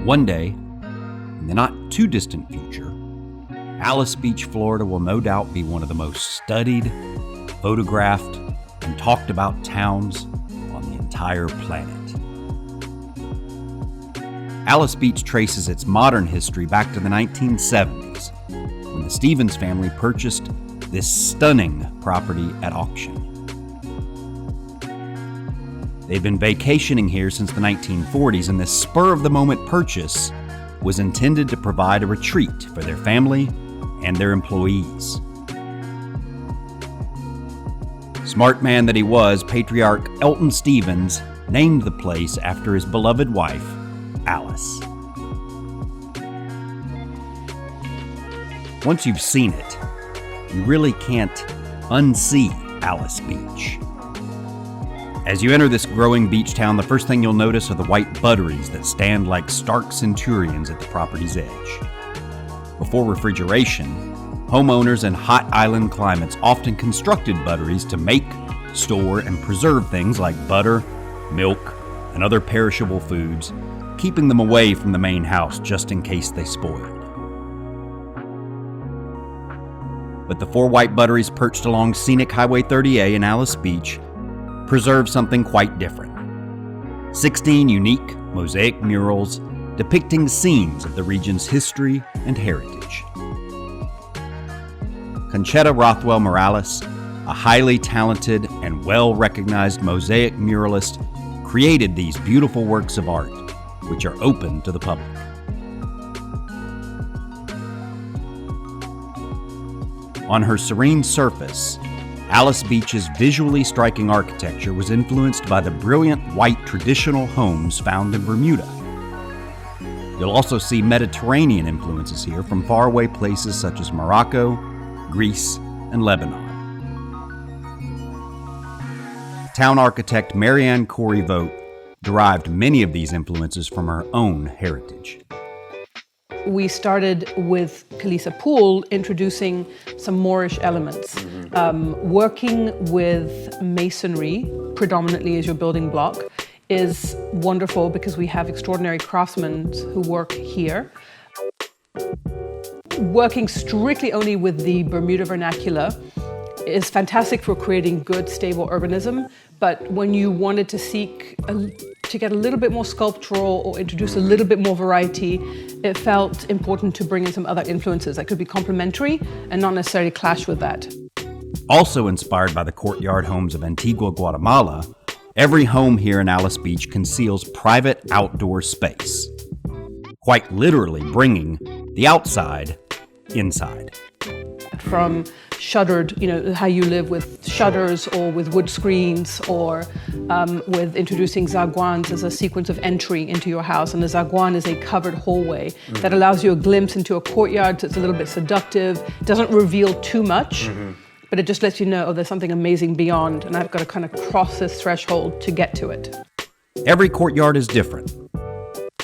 One day, in the not too distant future, Alys Beach, Florida will no doubt be one of the most studied, photographed, and talked about towns on the entire planet. Alys Beach traces its modern history back to the 1970s, when the Stevens family purchased this stunning property at auction. They've been vacationing here since the 1940s, and this spur-of-the-moment purchase was intended to provide a retreat for their family and their employees. Smart man that he was, Patriarch Elton Stevens named the place after his beloved wife, Alys. Once you've seen it, you really can't unsee Alys Beach. As you enter this growing beach town, the first thing you'll notice are the white butteries that stand like stark centurions at the property's edge. Before refrigeration, homeowners in hot island climates often constructed butteries to make, store, and preserve things like butter, milk, and other perishable foods, keeping them away from the main house just in case they spoiled. But the 4 white butteries perched along scenic Highway 30A in Alys Beach preserve something quite different. 16 unique mosaic murals depicting scenes of the region's history and heritage. Conchetta Rothwell Morales, a highly talented and well-recognized mosaic muralist, created these beautiful works of art, which are open to the public. On her serene surface, Alys Beach's visually striking architecture was influenced by the brilliant white traditional homes found in Bermuda. You'll also see Mediterranean influences here from faraway places such as Morocco, Greece, and Lebanon. Town architect Marieanne Khoury-vogt derived many of these influences from her own heritage. We started with Kalisa Pool introducing some Moorish elements, working with masonry predominantly as your building block is wonderful because we have extraordinary craftsmen who work here. Working strictly only with the Bermuda vernacular is fantastic for creating good, stable urbanism, but when you wanted to seek to get a little bit more sculptural or introduce a little bit more variety, it felt important to bring in some other influences that could be complementary and not necessarily clash with that. Also inspired by the courtyard homes of Antigua, Guatemala, every home here in Alys Beach conceals private outdoor space, quite literally bringing the outside inside. From shuttered, how you live with shutters or with wood screens, or with introducing zaguans as a sequence of entry into your house. And the zaguan is a covered hallway that allows you a glimpse into a courtyard that's a little bit seductive. It doesn't reveal too much, but it just lets you know, there's something amazing beyond, and I've got to kind of cross this threshold to get to it. Every courtyard is different.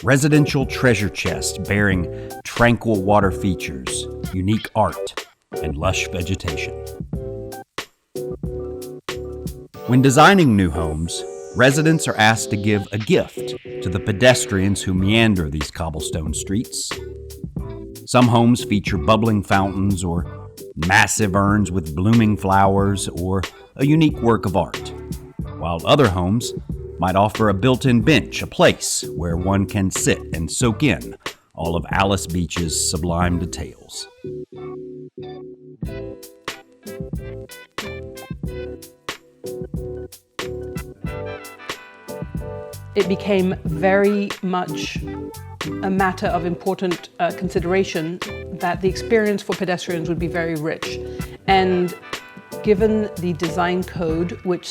Residential treasure chests bearing tranquil water features, unique art, and lush vegetation. When designing new homes, residents are asked to give a gift to the pedestrians who meander these cobblestone streets. Some homes feature bubbling fountains or massive urns with blooming flowers or a unique work of art, while other homes might offer a built-in bench, a place where one can sit and soak in all of Alys Beach's sublime details. It became very much a matter of important consideration that the experience for pedestrians would be very rich. And given the design code, which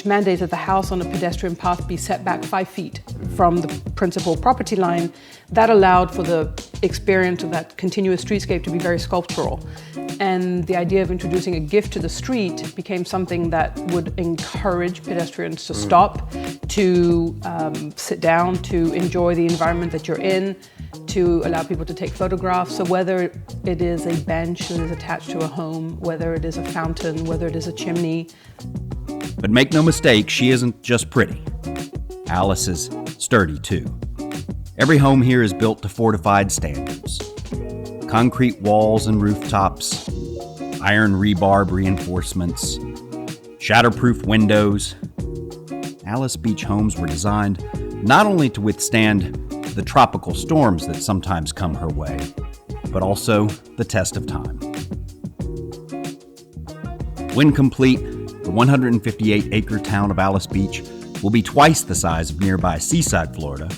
mandates that the house on a pedestrian path be set back 5 feet from the principal property line, that allowed for the experience of that continuous streetscape to be very sculptural. And the idea of introducing a gift to the street became something that would encourage pedestrians to stop, to sit down, to enjoy the environment that you're in, to allow people to take photographs. So whether it is a bench that is attached to a home, whether it is a fountain, whether it is a chimney. But make no mistake, she isn't just pretty. Alys is sturdy too. Every home here is built to fortified standards. Concrete walls and rooftops, iron rebarb reinforcements, shatterproof windows. Alys Beach homes were designed not only to withstand the tropical storms that sometimes come her way, but also the test of time. When complete, the 158-acre town of Alys Beach will be twice the size of nearby Seaside, Florida,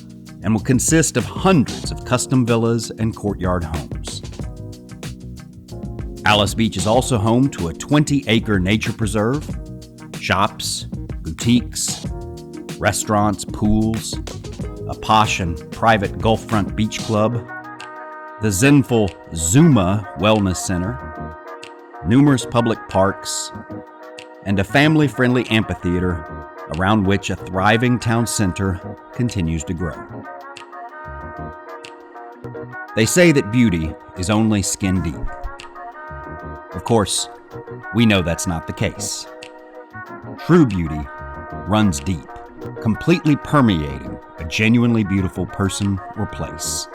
and will consist of hundreds of custom villas and courtyard homes. Alys Beach is also home to a 20-acre nature preserve, shops, boutiques, restaurants, pools, a posh and private Gulfront beach club, the zenful Zuma Wellness Center, numerous public parks, and a family-friendly amphitheater around which a thriving town center continues to grow. They say that beauty is only skin deep. Of course, we know that's not the case. True beauty runs deep, completely permeating a genuinely beautiful person or place.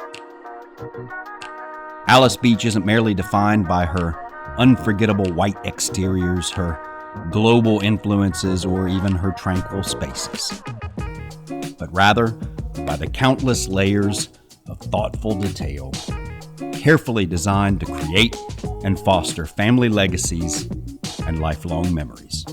Alys Beach isn't merely defined by her unforgettable white exteriors, her global influences, or even her tranquil spaces, but rather by the countless layers of thoughtful detail, carefully designed to create and foster family legacies and lifelong memories.